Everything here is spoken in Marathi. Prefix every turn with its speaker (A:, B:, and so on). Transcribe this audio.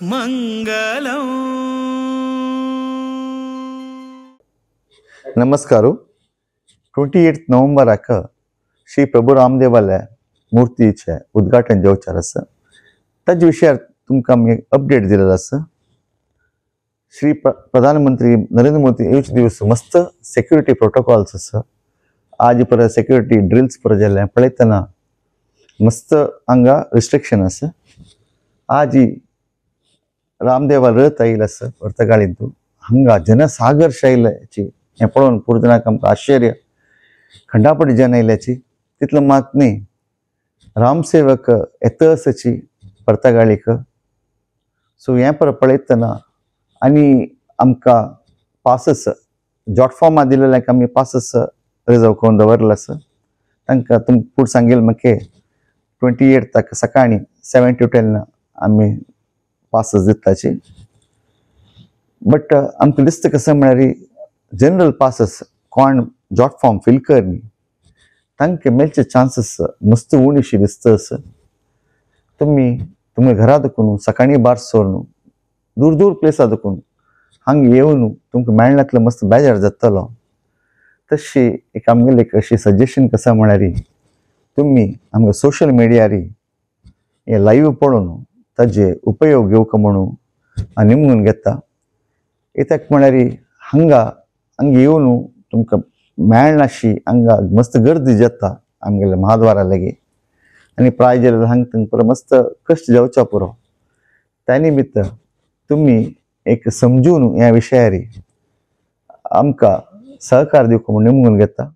A: मंगलम।
B: नमस्कार। 28 नोव्हेंबराक श्री प्रभू रामदेवालय मूर्तीचे उद्घाटन जावचें आसा। ताजे विशयार तुमकां आमी अपडेट दिलेलो आसा। श्री प्रधानमंत्री नरेंद्र मोदी येवच दिवस मस्त सेक्युरिटी प्रोटोकॉल्स आसा। आज पर सेक्युरिटी ड्रिल्स पर जाल्ले पळयतना मस्त हांगा रिस्ट्रिक्शन आसा। आज रामदेवाल रथ आयिल्लो आसा पर्तगाळींतून हांगा जनसागर शैल्याची हें पळोवन पुर्तनाक आमकां आश्चर्य खंडापटी जन आयल्याची तितलो मात न्ही। रामसेवक येतसची पर्तगाळीक सो हें पर पळयतना आनी आमकां पासस जॉट फॉर्मा दिलेल्याक आमी पासस रिजर्व करून दवरलेलो आसा। तांकां तुमकां फूड सांगिल्लें म्हाका 28 सकाळीं 7 to 10 आमी पासस दिताची। बट आमकां दिसता कसं म्हळ्यार जनरल पासस कोण जॉट फॉर्म फील करनी तांकां मेळचे चान्सीस मस्त उणीशी दिसता आसा। तुमी घरा देखून सकाळीं भायर सरून दूर दूर प्लेसां देखून हांगा येवन तुमकां मेळनातलो मस्त बेजार जातलो। तशी एक आमगेली अशी सजेशन कसं म्हळ्यार तुमी आमकां सोशल मिडियार हे लाईव्ह पळोवन ताजे उपयोग घेवंक म्हणून हांव निमून घेता। कित्याक म्हळ्यार हांगा येवन तुमकां मेळनाशी हांगा मस्त गर्दी जाता आमगेल्या महाद्वारा लागीं आनी प्राय जाल्यार हांगा तुमकां मस्त कश्ट जावचो पुरो। त्या निमित्त तुमी एक समजून ह्या विशयार आमकां सहकार दिवंक म्हणून निमून घेता।